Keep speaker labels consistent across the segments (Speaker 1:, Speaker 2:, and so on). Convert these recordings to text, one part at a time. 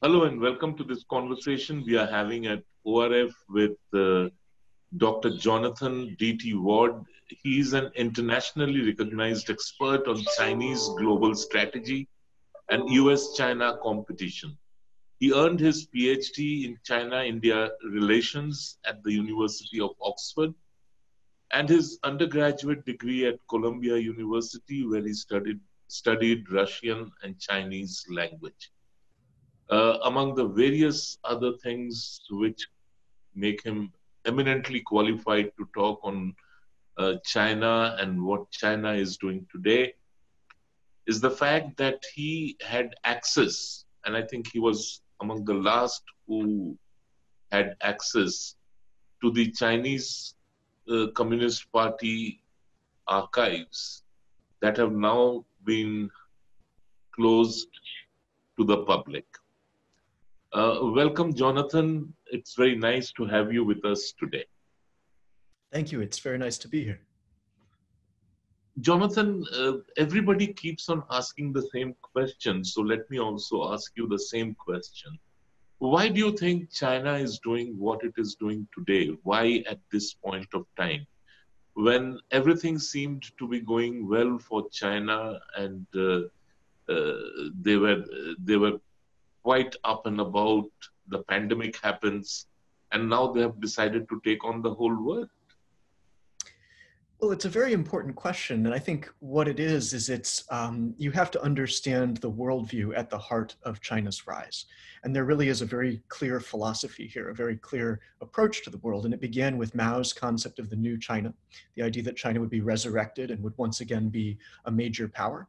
Speaker 1: Hello and welcome to this conversation we are having at ORF with Dr. Jonathan D.T. Ward. He is an internationally recognized expert on Chinese global strategy and US-China competition. He earned his PhD in China-India relations at the University of Oxford and his undergraduate degree at Columbia University, where he studied Russian and Chinese language. Among the various other things which make him eminently qualified to talk on China and what China is doing today is the fact that he had access, and I think he was among the last who had access to the Chinese Communist Party archives that have now been closed to the public. Welcome, Jonathan. It's very nice to have you with us today.
Speaker 2: Thank you. It's very nice to be here.
Speaker 1: Jonathan, everybody keeps on asking the same question, so let me also ask you the same question. Why do you think China is doing what it is doing today? Why at this point of time? When everything seemed to be going well for China and they were quite up and about, the pandemic happens, and now they have decided to take on the whole world.
Speaker 2: Well, it's a very important question. And I think what it is you have to understand the worldview at the heart of China's rise. And there really is a very clear philosophy here, a very clear approach to the world. And it began with Mao's concept of the new China, the idea that China would be resurrected and would once again be a major power.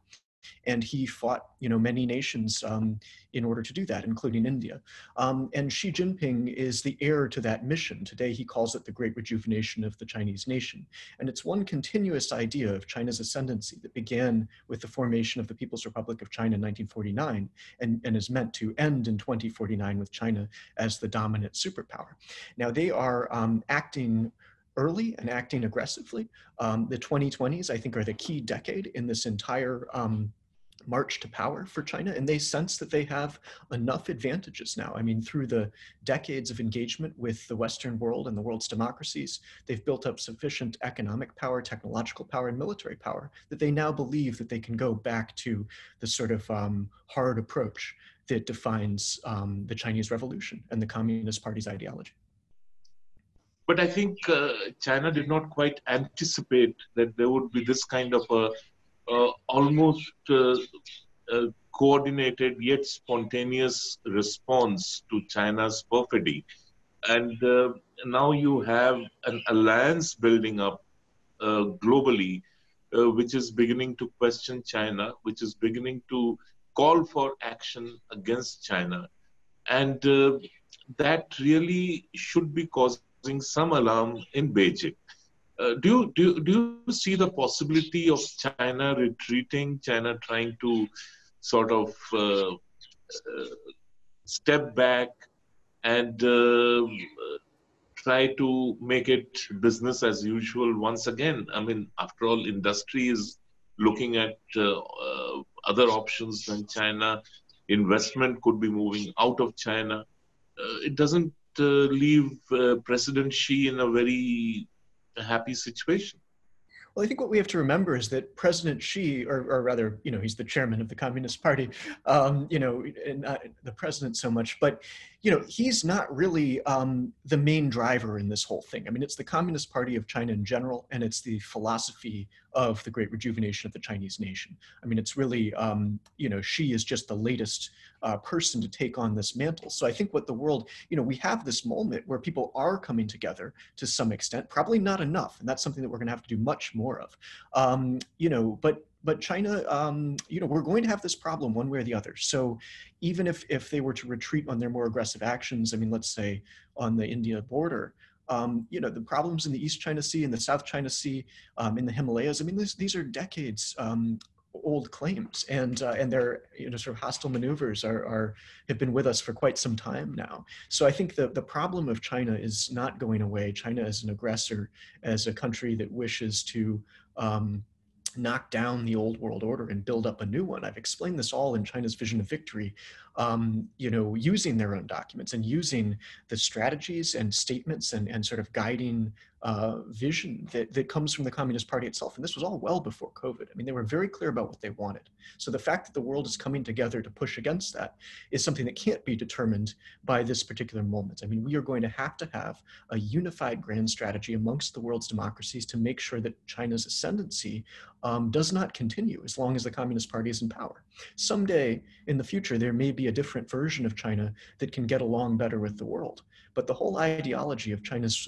Speaker 2: And he fought, many nations in order to do that, including India. And Xi Jinping is the heir to that mission. Today, he calls it the Great Rejuvenation of the Chinese nation. And it's one continuous idea of China's ascendancy that began with the formation of the People's Republic of China in 1949 and is meant to end in 2049 with China as the dominant superpower. Now, they are acting early and acting aggressively. The 2020s, I think, are the key decade in this entire march to power for China, and they sense that they have enough advantages now. I mean, through the decades of engagement with the Western world and the world's democracies, they've built up sufficient economic power, technological power, and military power that they now believe that they can go back to the sort of hard approach that defines the Chinese Revolution and the Communist Party's ideology.
Speaker 1: But I think China did not quite anticipate that there would be this kind of a almost coordinated yet spontaneous response to China's perfidy. And now you have an alliance building up globally, which is beginning to question China, which is beginning to call for action against China. And that really should be causing some alarm in Beijing. Do you see the possibility of China retreating, China trying to sort of step back and try to make it business as usual once again? I mean, after all, industry is looking at other options than China. Investment could be moving out of China. It doesn't leave President Xi in a very happy situation.
Speaker 2: Well, I think what we have to remember is that President Xi, or rather, he's the chairman of the Communist Party, and not the president so much, but, he's not really the main driver in this whole thing. I mean, it's the Communist Party of China in general, and it's the philosophy of the Great Rejuvenation of the Chinese nation. I mean, it's really, Xi is just the latest person to take on this mantle. So I think what the world, we have this moment where people are coming together to some extent, probably not enough. And that's something that we're going to have to do much more of. But China, we're going to have this problem one way or the other. So even if they were to retreat on their more aggressive actions, I mean, let's say on the India border, the problems in the East China Sea and the South China Sea, in the Himalayas, I mean, these are decades old claims, and their sort of hostile maneuvers have been with us for quite some time now. So I think the problem of China is not going away. China as an aggressor, as a country that wishes to knock down the old world order and build up a new one. I've explained this all in China's Vision of Victory, using their own documents and using the strategies and statements and sort of guiding vision that comes from the Communist Party itself. And this was all well before COVID. I mean, they were very clear about what they wanted. So the fact that the world is coming together to push against that is something that can't be determined by this particular moment. I mean, we are going to have a unified grand strategy amongst the world's democracies to make sure that China's ascendancy does not continue as long as the Communist Party is in power. Someday in the future, there may be a different version of China that can get along better with the world. But the whole ideology of China's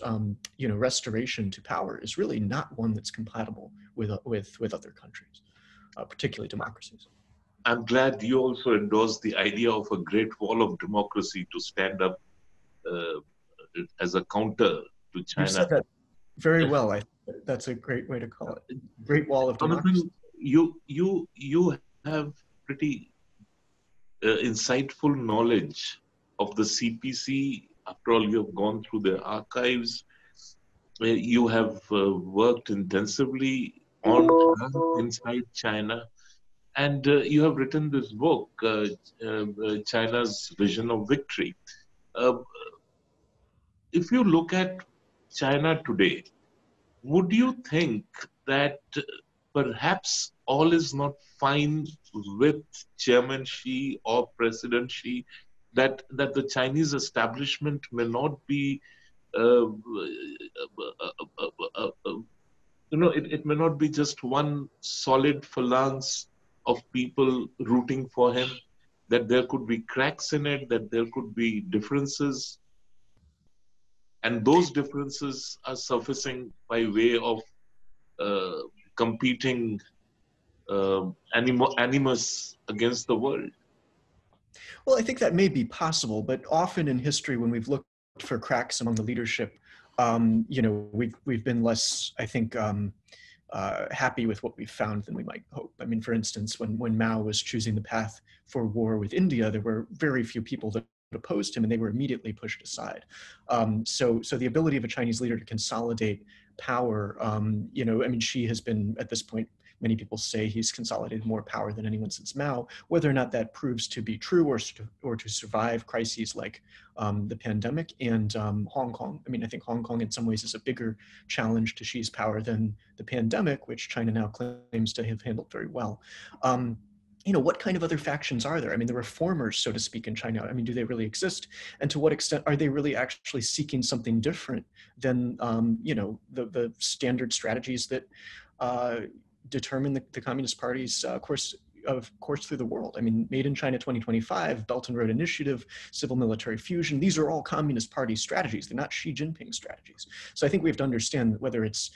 Speaker 2: restoration to power is really not one that's compatible with other countries, particularly democracies.
Speaker 1: I'm glad you also endorsed the idea of a great wall of democracy to stand up as a counter to
Speaker 2: You
Speaker 1: China.
Speaker 2: said that very well. I think that's a great way to call it. Great wall of democracy.
Speaker 1: You have pretty insightful knowledge of the CPC. After all, you have gone through their archives. You have worked intensively on inside China, and you have written this book, China's Vision of Victory. If you look at China today, would you think that perhaps all is not fine with Chairman Xi or President Xi, that the Chinese establishment may not be, it may not be just one solid phalanx of people rooting for him, that there could be cracks in it, that there could be differences, and those differences are surfacing by way of competing animus against the world.
Speaker 2: Well, I think that may be possible, but often in history, when we've looked for cracks among the leadership, we've been less, I think, happy with what we've found than we might hope. I mean, for instance, when Mao was choosing the path for war with India, there were very few people that opposed him, and they were immediately pushed aside. So the ability of a Chinese leader to consolidate power, Xi has been, at this point, many people say he's consolidated more power than anyone since Mao. Whether or not that proves to be true or to survive crises like the pandemic and Hong Kong. I mean, I think Hong Kong in some ways is a bigger challenge to Xi's power than the pandemic, which China now claims to have handled very well. What kind of other factions are there? I mean, the reformers, so to speak, in China, I mean, do they really exist? And to what extent are they really actually seeking something different than, the standard strategies that determine the Communist Party's course through the world? I mean, Made in China 2025, Belt and Road Initiative, civil military fusion, these are all Communist Party strategies. They're not Xi Jinping strategies. So I think we have to understand whether it's,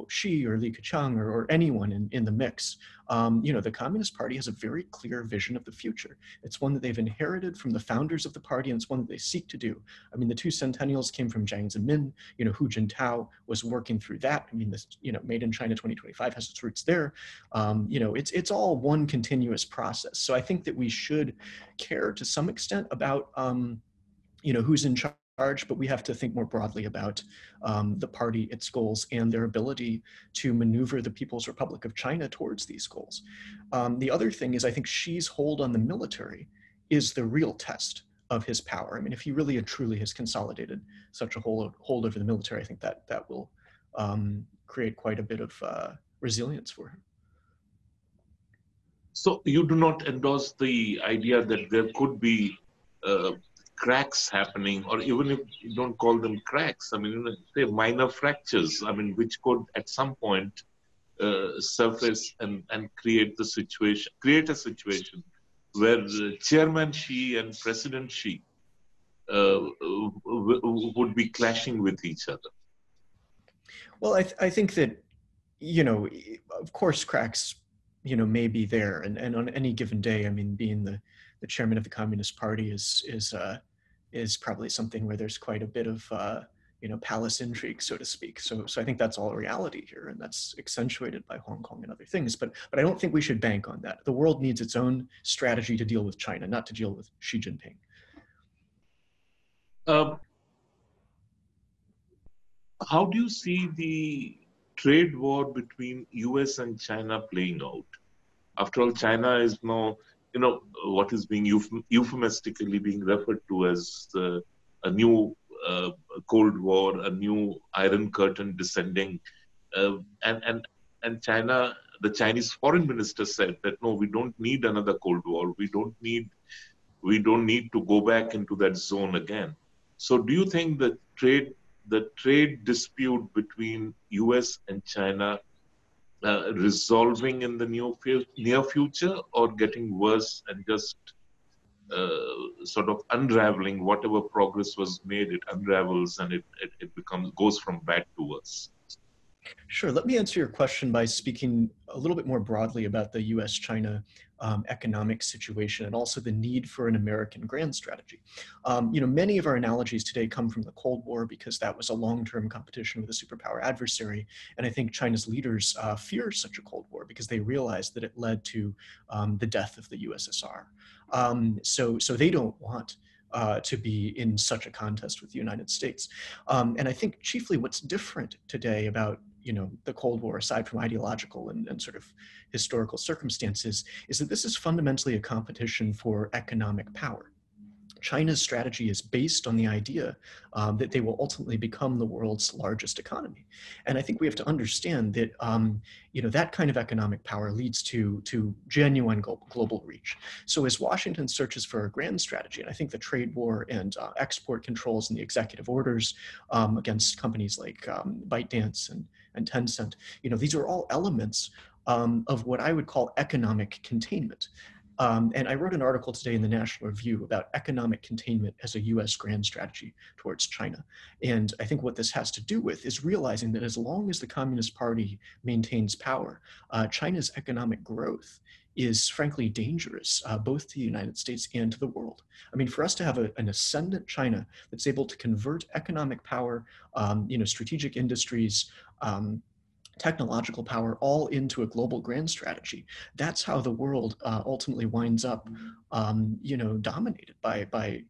Speaker 2: Xi or Li Keqiang or anyone in the mix, the Communist Party has a very clear vision of the future. It's one that they've inherited from the founders of the party, and it's one that they seek to do. I mean, the two centennials came from Jiang Zemin. Hu Jintao was working through that. I mean, this, Made in China 2025 has its roots there. It's all one continuous process. So I think that we should care to some extent about, who's in charge, but we have to think more broadly about the party, its goals, and their ability to maneuver the People's Republic of China towards these goals. The other thing is, I think Xi's hold on the military is the real test of his power. I mean, if he really and truly has consolidated such a hold over the military, I think that will create quite a bit of resilience for him.
Speaker 1: So you do not endorse the idea that there could be cracks happening, or even if you don't call them cracks, I mean, say minor fractures, I mean, which could at some point surface and create a situation where Chairman Xi and President Xi would be clashing with each other.
Speaker 2: Well, I think that, of course, cracks, may be there, and on any given day, I mean, being the chairman of the Communist Party is probably something where there's quite a bit of palace intrigue, so to speak. So I think that's all reality here, and that's accentuated by Hong Kong and other things. But I don't think we should bank on that. The world needs its own strategy to deal with China, not to deal with Xi Jinping.
Speaker 1: How do you see the trade war between US and China playing out? After all, China is now, what is being euphemistically being referred to as a new uh, Cold War, a new Iron Curtain descending. Uh, and, and, and China, the Chinese foreign minister said that, no, we don't need another Cold War. We don't need to go back into that zone again. So do you think the trade dispute between US and China resolving in the near future, or getting worse and just sort of unraveling? Whatever progress was made, it unravels and it goes from bad to worse?
Speaker 2: Sure. Let me answer your question by speaking a little bit more broadly about the US-China economic situation and also the need for an American grand strategy. Many of our analogies today come from the Cold War because that was a long-term competition with a superpower adversary. And I think China's leaders fear such a Cold War because they realized that it led to the death of the USSR. So they don't want to be in such a contest with the United States. And I think chiefly what's different today about the Cold War, aside from ideological and sort of historical circumstances, is that this is fundamentally a competition for economic power. China's strategy is based on the idea that they will ultimately become the world's largest economy. And I think we have to understand that that kind of economic power leads to genuine global reach. So as Washington searches for a grand strategy, and I think the trade war and export controls and the executive orders against companies like ByteDance and Tencent, these are all elements of what I would call economic containment. And I wrote an article today in the National Review about economic containment as a US grand strategy towards China. And I think what this has to do with is realizing that as long as the Communist Party maintains power, China's economic growth is frankly dangerous, both to the United States and to the world. I mean, for us to have an ascendant China that's able to convert economic power, strategic industries, technological power all into a global grand strategy. That's how the world ultimately winds up, dominated by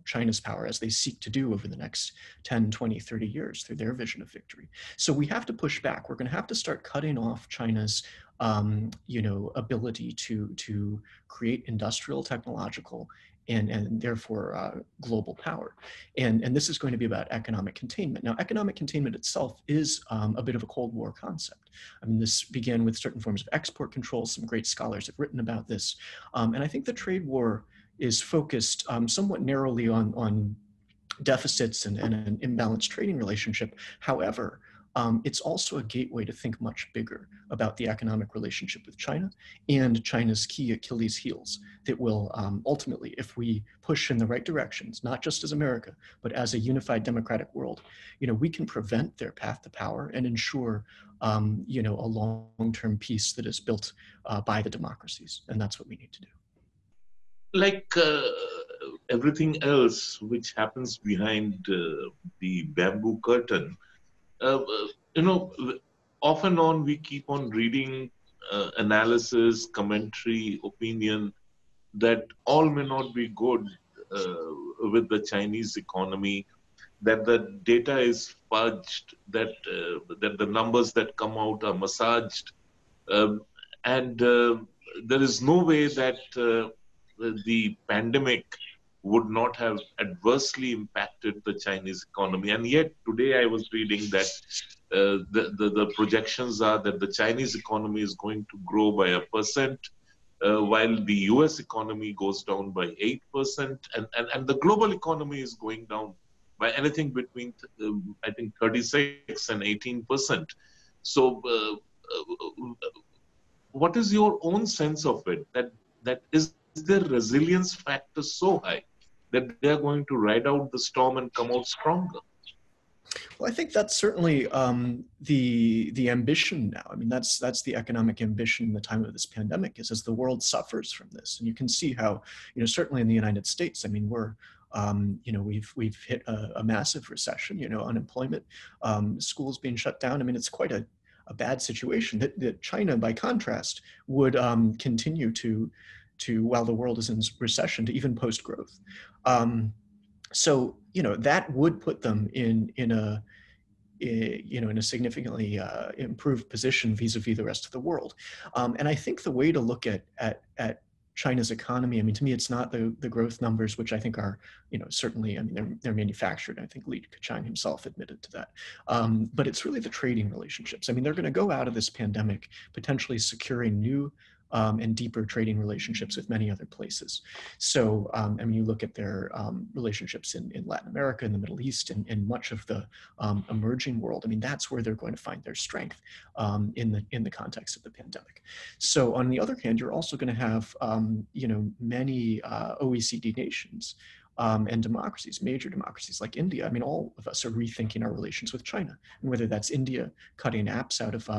Speaker 2: China's power, as they seek to do over the next 10, 20, 30 years through their vision of victory. So we have to push back. We're going to have to start cutting off China's ability to create industrial, technological, and therefore global power. And this is going to be about economic containment. Now, economic containment itself is a bit of a Cold War concept. I mean, this began with certain forms of export control. Some great scholars have written about this. And I think the trade war is focused somewhat narrowly on deficits and an imbalanced trading relationship. However, it's also a gateway to think much bigger about the economic relationship with China and China's key Achilles heels that will ultimately, if we push in the right directions, not just as America, but as a unified democratic world, we can prevent their path to power and ensure, a long-term peace that is built by the democracies. And that's what we need to do.
Speaker 1: Like everything else which happens behind the bamboo curtain, uh, uh, you know, off and on we keep on reading analysis, commentary, opinion that all may not be good with the Chinese economy, that the data is fudged, that the numbers that come out are massaged, um, and there is no way that the pandemic would not have adversely impacted the Chinese economy. And yet today I was reading that the projections are that the Chinese economy is going to grow by 1%, while the US economy goes down by 8%, and the global economy is going down by anything between, I think, 36 and 18%. So, what is your own sense of it? That is their resilience factor so high that they are going to ride out the storm and come out stronger?
Speaker 2: Well, I think that's certainly the ambition now. I mean, that's the economic ambition in the time of this pandemic, is as the world suffers from this, and you can see how, certainly in the United States, I mean, we've hit a massive recession. Unemployment, schools being shut down. I mean, it's quite a bad situation. That China, by contrast, would continue to while the world is in recession, to even post growth. So that would put them in in a significantly improved position vis-a-vis the rest of the world. And I think the way to look at China's economy, I mean, to me, it's not the growth numbers, which I think are, certainly, I mean, they're manufactured. I think Li Keqiang himself admitted to that. But it's really the trading relationships. I mean, they're going to go out of this pandemic potentially securing new and deeper trading relationships with many other places. So, I mean, you look at their relationships in Latin America, in the Middle East, and much of the emerging world. I mean, that's where they're going to find their strength in the context of the pandemic. So, on the other hand, you're also going to have, many OECD nations and democracies, major democracies like India. I mean, all of us are rethinking our relations with China, and whether that's India cutting apps out of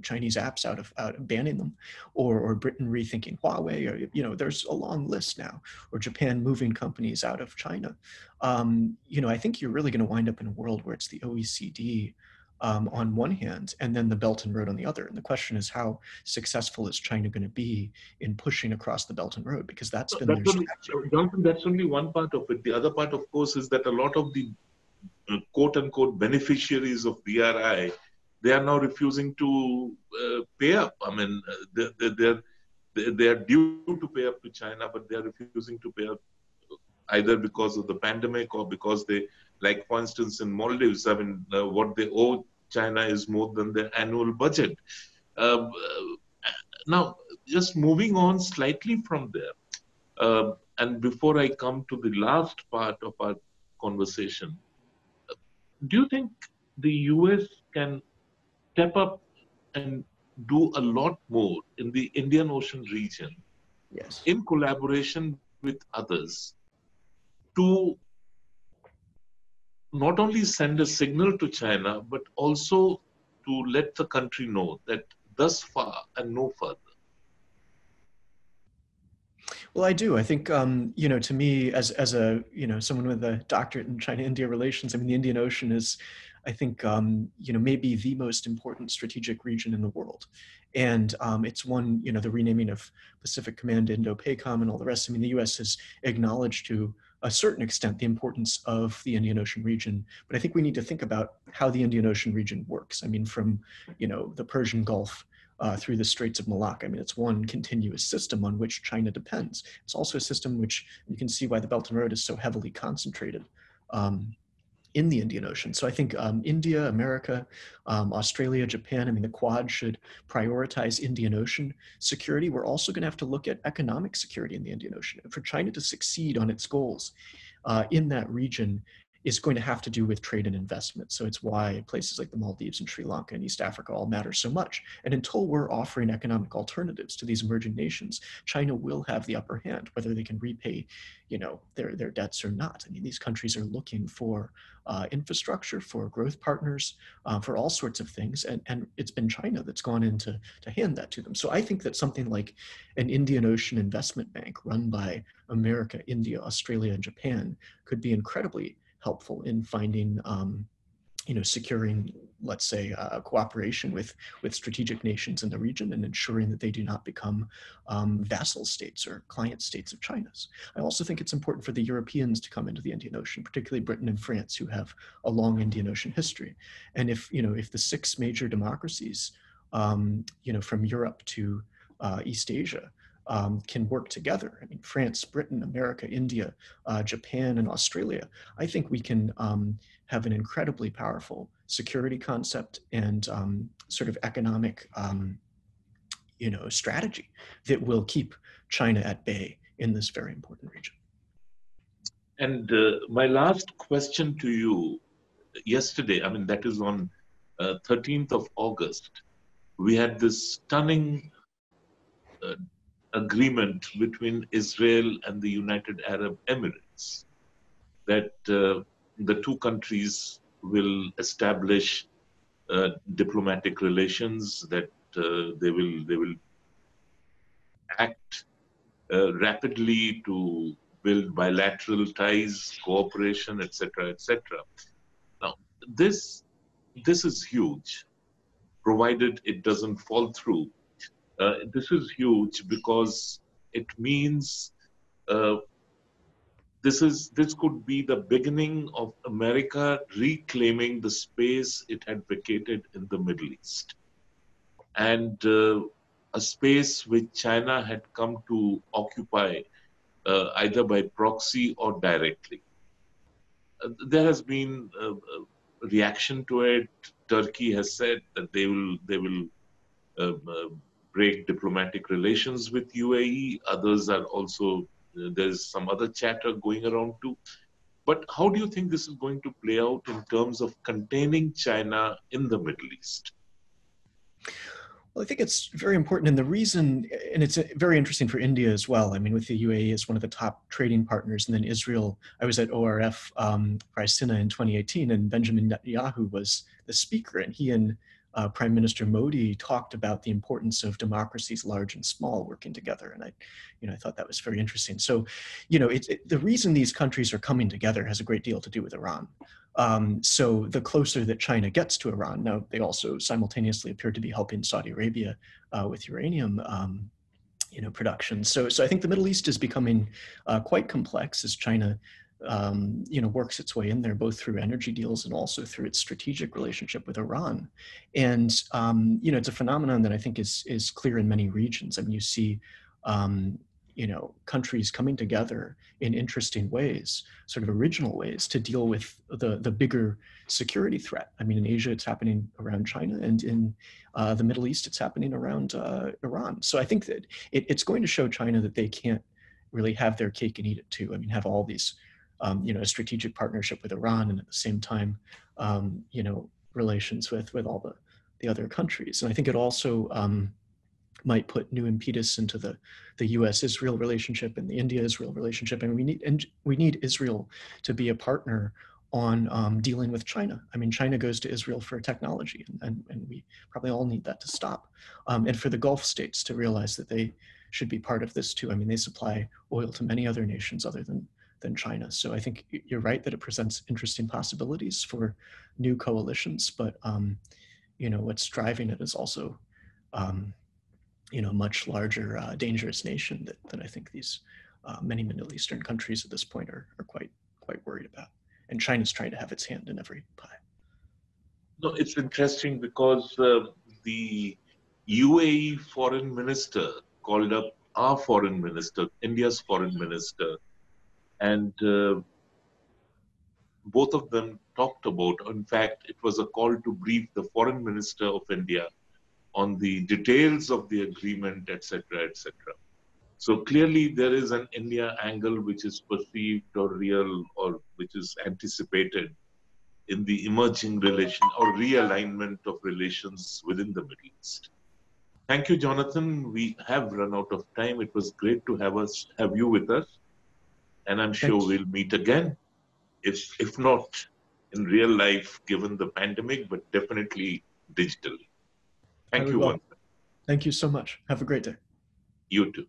Speaker 2: Chinese apps out of banning them, or Britain rethinking Huawei, or there's a long list now, or Japan moving companies out of China. I think you're really going to wind up in a world where it's the OECD on one hand, and then the Belt and Road on the other. And the question is, how successful is China going to be in pushing across the Belt and Road? Because that's been their strategy.
Speaker 1: Jonathan, that's only one part of it. The other part, of course, is that a lot of the quote-unquote beneficiaries of BRI, they are now refusing to pay up. I mean, they are due to pay up to China, but they are refusing to pay up either because of the pandemic or because they, like for instance in Maldives, I mean, what they owe China is more than their annual budget. Now, just moving on slightly from there, and before I come to the last part of our conversation, do you think the US can step up and do a lot more in the Indian Ocean region,
Speaker 2: Yes.
Speaker 1: in collaboration with others, to not only send a signal to China, but also to let the country know that thus far and no further?
Speaker 2: Well, I do. I think, to me, as a, someone with a doctorate in China-India relations, I mean, the Indian Ocean is, I think, maybe the most important strategic region in the world. And it's one, the renaming of Pacific Command, Indo-PACOM, and all the rest. I mean, the US has acknowledged to a certain extent the importance of the Indian Ocean region, but I think we need to think about how the Indian Ocean region works. I mean, from, the Persian Gulf through the Straits of Malacca. I mean, it's one continuous system on which China depends. It's also a system which you can see why the Belt and Road is so heavily concentrated in the Indian Ocean. So I think India, America, Australia, Japan, I mean, the Quad should prioritize Indian Ocean security. We're also going to have to look at economic security in the Indian Ocean. For China to succeed on its goals in that region is going to have to do with trade and investment. So it's why places like the Maldives and Sri Lanka and East Africa all matter so much. And until we're offering economic alternatives to these emerging nations, China will have the upper hand, whether they can repay, their debts or not. I mean, these countries are looking for infrastructure, for growth partners, for all sorts of things. And it's been China that's gone in to hand that to them. So I think that something like an Indian Ocean Investment Bank run by America, India, Australia, and Japan could be incredibly helpful in finding, securing, let's say, cooperation with strategic nations in the region and ensuring that they do not become vassal states or client states of China's. I also think it's important for the Europeans to come into the Indian Ocean, particularly Britain and France, who have a long Indian Ocean history. And if the six major democracies, from Europe to East Asia, can work together. I mean, France, Britain, America, India, Japan, and Australia. I think we can have an incredibly powerful security concept and sort of economic, strategy that will keep China at bay in this very important region.
Speaker 1: And my last question to you, yesterday, I mean, that is on 13th of August, we had this stunning agreement between Israel and the United Arab Emirates that the two countries will establish diplomatic relations, that they will act rapidly to build bilateral ties, cooperation, etc., etc. Now, this is huge, provided it doesn't fall through. This is huge because it means this could be the beginning of America reclaiming the space it had vacated in the Middle East, and a space which China had come to occupy either by proxy or directly. There has been a reaction to it. Turkey has said that they will break diplomatic relations with UAE. Others are also there's some other chatter going around too. But how do you think this is going to play out in terms of containing China in the Middle East?
Speaker 2: Well, I think it's very important. And the reason, and it's very interesting for India as well. I mean, with the UAE as one of the top trading partners, and then Israel. I was at ORF Pricina in 2018, and Benjamin Netanyahu was the speaker, and he and Prime Minister Modi talked about the importance of democracies, large and small, working together. And I thought that was very interesting. So, the reason these countries are coming together has a great deal to do with Iran. So the closer that China gets to Iran, now they also simultaneously appear to be helping Saudi Arabia with uranium, production. So I think the Middle East is becoming quite complex as China, works its way in there, both through energy deals and also through its strategic relationship with Iran. And it's a phenomenon that I think is clear in many regions. I mean, you see. Countries coming together in interesting ways, sort of original ways to deal with the bigger security threat. I mean, in Asia, it's happening around China, and in the Middle East, it's happening around Iran. So I think that it's going to show China that they can't really have their cake and eat it too. I mean, have all these, a strategic partnership with Iran, and at the same time, relations with all the other countries. And I think it also might put new impetus into the U.S.-Israel relationship and the India-Israel relationship. And we need Israel to be a partner on dealing with China. I mean, China goes to Israel for technology, and we probably all need that to stop. And for the Gulf states to realize that they should be part of this too. I mean, they supply oil to many other nations other than China. So I think you're right that it presents interesting possibilities for new coalitions, but what's driving it is also much larger, dangerous nation that I think these many Middle Eastern countries at this point are quite worried about. And China's trying to have its hand in every pie.
Speaker 1: No, it's interesting because the UAE foreign minister called up our foreign minister, India's foreign minister, and both of them talked about, in fact, it was a call to brief the foreign minister of India on the details of the agreement, etc., etc. So clearly there is an India angle which is perceived or real or which is anticipated in the emerging relation or realignment of relations within the Middle East. Thank you, Jonathan. We have run out of time. It was great to have you with us. And I'm sure we'll meet again, if not in real life, given the pandemic, but definitely digitally. Thank you once.
Speaker 2: Thank you so much. Have a great day.
Speaker 1: You too.